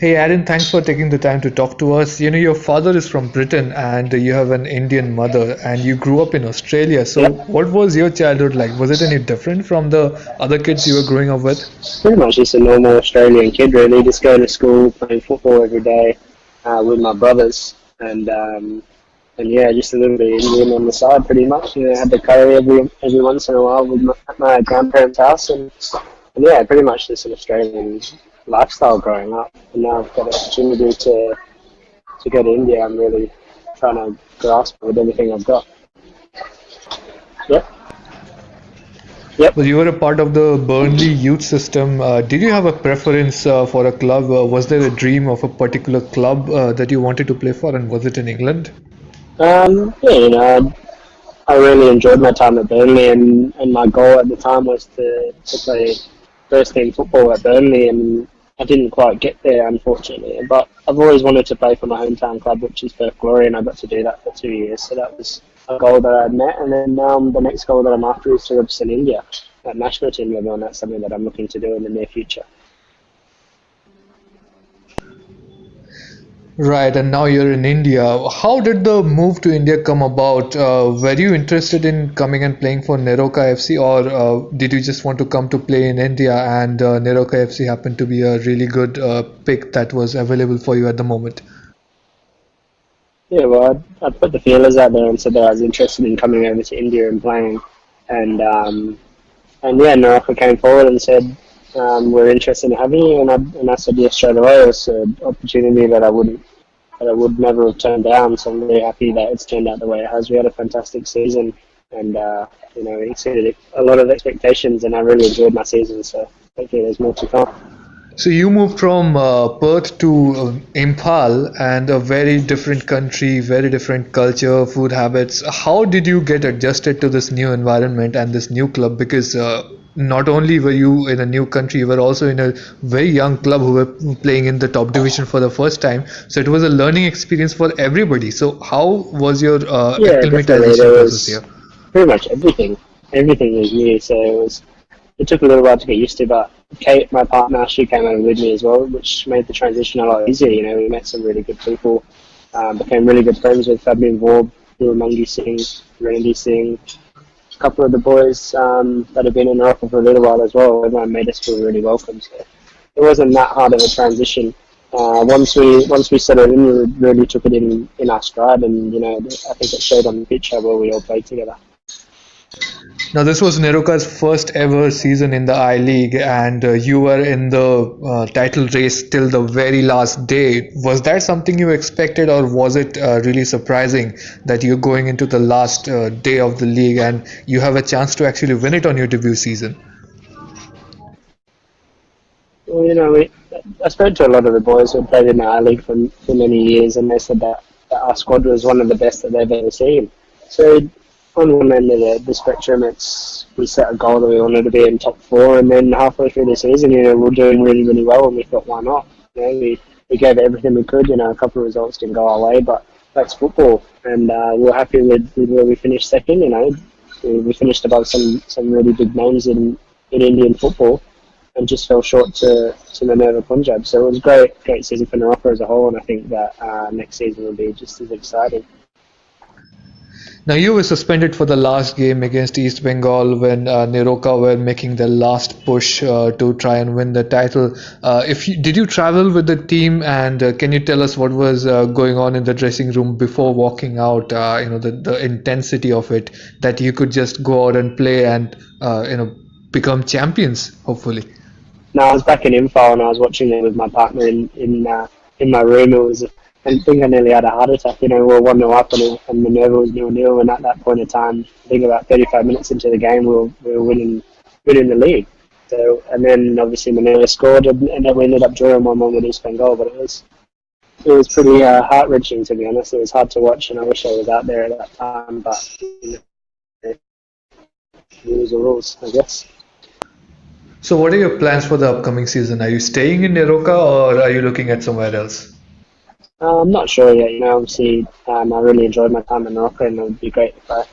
Hey Aryn, thanks for taking the time to talk to us. Your father is from Britain and you have an Indian mother, and you grew up in Australia. So, Yep, what was your childhood like? Was it any different from the other kids you were growing up with? pretty much just a normal Australian kid, really. Just going to school, playing football every day with my brothers, and yeah, just a little bit Indian on the side, pretty much. Had the curry every once in a while with my grandparents' house, and yeah, pretty much just an Australian lifestyle growing up. And now I've got the opportunity to go to India. I'm really trying to grasp it with everything I've got. Yep, yep. Well, you were a part of the Burnley youth system. Did you have a preference for a club? Was there a dream of a particular club that you wanted to play for, and was it in England? Yeah, I really enjoyed my time at Burnley, and my goal at the time was to play first team football at Burnley, and I didn't quite get there, unfortunately. But I've always wanted to play for my hometown club, which is Perth Glory, and I got to do that for 2 years. So that was a goal that I'd met, and then the next goal that I'm after is to represent India at national team level, and that's something that I'm looking to do in the near future. Right, and now you're in India. How did the move to India come about? Were you interested in coming and playing for NEROCA FC, or did you just want to come to play in India and NEROCA FC happened to be a really good pick that was available for you at the moment? Yeah, well, I put the feelers out there and said that I was interested in coming over to India and playing, and and yeah, NEROCA came forward and said we're interested in having you, and I said yes straight away. It was an opportunity that I would never have turned down. So I'm really happy that it's turned out the way it has. We had a fantastic season, and it exceeded a lot of expectations, and I really enjoyed my season. So hopefully there's more to come. So you moved from Perth to Imphal, and a very different country, very different culture, food habits. How did you get adjusted to this new environment and this new club? Because not only were you in a new country, you were also in a very young club who were playing in the top division for the first time. So it was a learning experience for everybody. So how was your Yeah, definitely. acclimatization There process was here? pretty much everything. Everything was new, so it took a little while to get used to. But Kate, my partner, she came over with me as well, which made the transition a lot easier. We met some really good people, became really good friends with Fabian Vorb, Mangi Singh, Randy Singh, a couple of the boys that have been in Morocco for a little while as well. Everyone made us feel really welcome. So it wasn't that hard of a transition. Once we settled in, we really took it in our stride, and I think it showed on the pitch how well we all played together. Now, this was Neroka's first ever season in the I League, and you were in the title race till the very last day. Was that something you expected, or was it really surprising that you're going into the last day of the league and you have a chance to actually win it on your debut season? Well, I spoke to a lot of the boys who played in the I League for many years, and they said that our squad was one of the best that they've ever seen. So on one end of the spectrum, we set a goal that we wanted to be in top four, and then halfway through the season, we're doing really, really well, and we thought, why not? We gave it everything we could. A couple of results didn't go our way, but that's football, and we're happy with where we finished second. We finished above some really big names in Indian football, and just fell short to Minerva Punjab. So it was a great season for Morocco as a whole, and I think that next season will be just as exciting. Now, you were suspended for the last game against East Bengal when Neroka were making their last push to try and win the title. Did you travel with the team, and can you tell us what was going on in the dressing room before walking out? The intensity of it, that you could just go out and play and become champions, hopefully. No, I was back in Imphal and I was watching it with my partner in my room. I think I nearly had a heart attack. We were 1-0 up and Minerva was 0-0, and at that point in time, I think about 35 minutes into the game, we were winning the league. So, and then obviously Minerva scored, and then we ended up drawing 1-1 with East Bengal. But it was pretty heart wrenching, to be honest. It was hard to watch, and I wish I was out there at that time. But rules are rules, I guess. So, what are your plans for the upcoming season? Are you staying in Neroka or are you looking at somewhere else? I'm not sure yet. Obviously, I really enjoyed my time in Morocco, and it would be great if I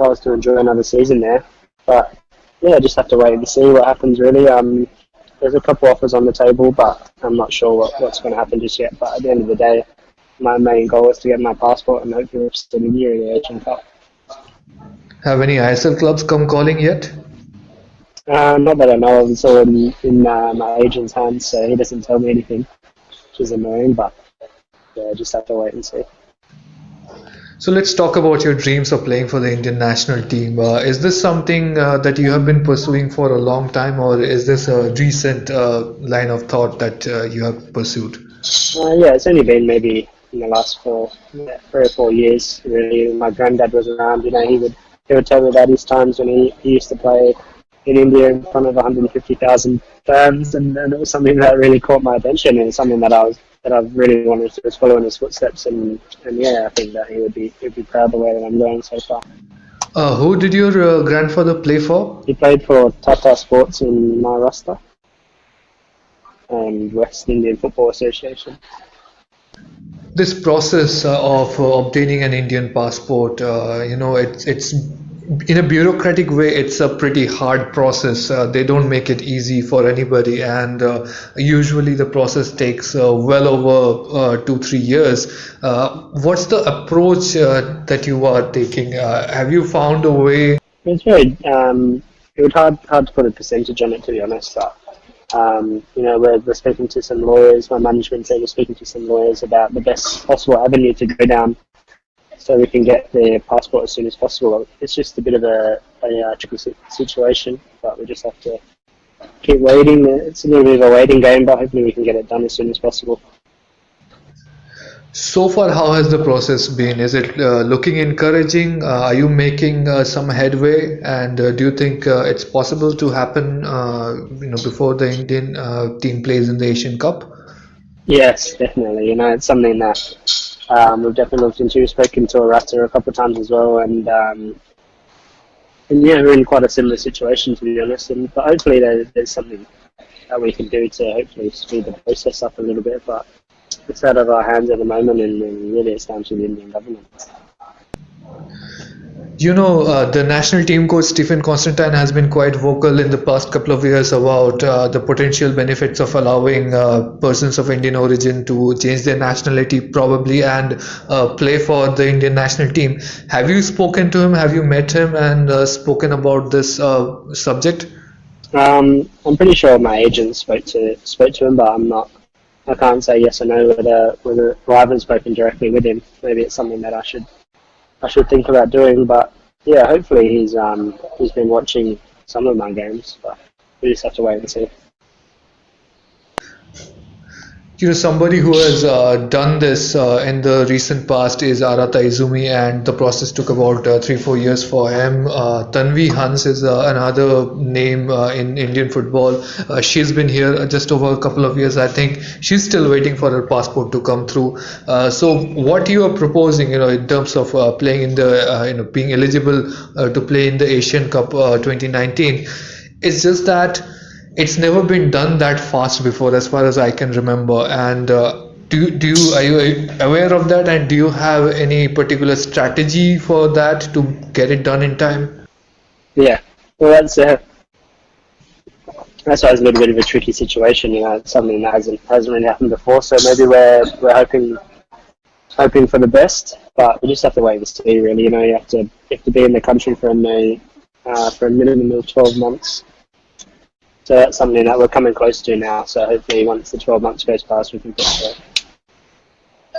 was to enjoy another season there. But yeah, just have to wait and see what happens. Really, there's a couple offers on the table, but I'm not sure what's going to happen just yet. But at the end of the day, my main goal is to get my passport and hopefully represent India in the Asian Cup. Have any ISL clubs come calling yet? Not that I know of. It's all in my agent's hands, so he doesn't tell me anything, which is annoying, but yeah, just have to wait and see. So let's talk about your dreams of playing for the Indian national team. Is this something that you have been pursuing for a long time, or is this a recent line of thought that you have pursued? Yeah, it's only been maybe in the last 3 or 4 years, really. My granddad was around, he would tell me about his times when he used to play in India in front of 150,000 fans, and it was something that really caught my attention, and something that I really wanted to follow in his footsteps, and yeah, I think that he'd be proud of the way that I'm going so far. Who did your grandfather play for? He played for Tata Sports in Maharashtra and West Indian Football Association. This process of obtaining an Indian passport, it's in a bureaucratic way, it's a pretty hard process. They don't make it easy for anybody, and usually the process takes well over 2-3 years. What's the approach that you are taking? Have you found a way? It's very it was hard to put a percentage on it, to be honest. We're speaking to some lawyers. My management team is speaking to some lawyers about the best possible avenue to go down, so we can get the passport as soon as possible. It's just a bit of a tricky situation, but we just have to keep waiting. It's a little bit of a waiting game, but hopefully we can get it done as soon as possible. So far, how has the process been? Is it looking encouraging? Are you making some headway? And do you think it's possible to happen before the Indian team plays in the Asian Cup? Yes, definitely. It's something that we've definitely looked into. We've spoken to Arata a couple of times as well, and yeah, we're in quite a similar situation, to be honest. But hopefully there's something that we can do to hopefully speed the process up a little bit. But it's out of our hands at the moment, and really it's down to the Indian government. The national team coach Stephen Constantine has been quite vocal in the past couple of years about the potential benefits of allowing persons of Indian origin to change their nationality probably and play for the Indian national team. Have you spoken to him? Have you met him and spoken about this subject? I'm pretty sure my agent spoke to him, but I can't say yes or no whether I haven't spoken directly with him. Maybe it's something that I should think about doing, but yeah, hopefully he's been watching some of my games, but we just have to wait and see. Somebody who has done this in the recent past is Arata Izumi, and the process took about 3-4 years for him. Tanvi Hans is another name in Indian football. She's been here just over a couple of years, I think. She's still waiting for her passport to come through. So what you are proposing, in terms of playing in the, being eligible to play in the Asian Cup 2019, it's just that it's never been done that fast before, as far as I can remember. And are you aware of that? And do you have any particular strategy for that to get it done in time? Yeah, well, that's why it's a little bit of a tricky situation. It's something that hasn't really happened before. So maybe we're hoping for the best, but we just have to wait and see. Really, you have to be in the country for a minimum of 12 months. So that's something that we're coming close to now. So hopefully once the 12 months goes past, we can put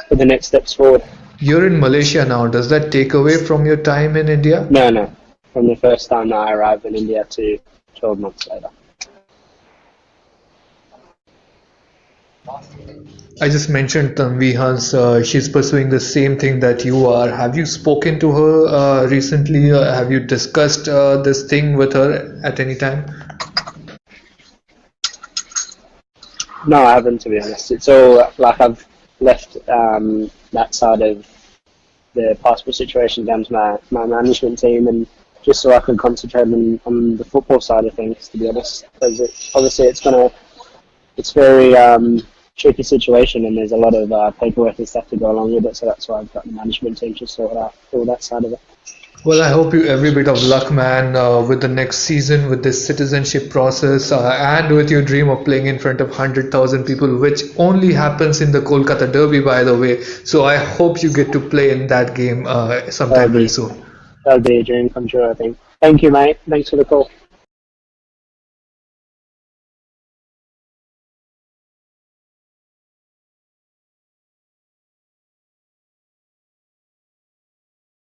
the next steps forward. You're in Malaysia now. Does that take away from your time in India? No. From the first time that I arrived in India to 12 months later. I just mentioned Tanvi Hans. She's pursuing the same thing that you are. Have you spoken to her recently? Have you discussed this thing with her at any time? No, I haven't, to be honest. It's all like I've left that side of the passport situation down to my management team, and just so I can concentrate on the football side of things, to be honest. Because obviously it's very tricky situation, and there's a lot of paperwork and stuff to go along with it, so that's why I've got the management team to sort out all that side of it. Well, I hope you every bit of luck, man, with the next season, with this citizenship process, and with your dream of playing in front of 100,000 people, which only happens in the Kolkata Derby, by the way. So I hope you get to play in that game That'll sometime very be soon. that'll be a dream come true, I think. Thank you, mate. Thanks for the call.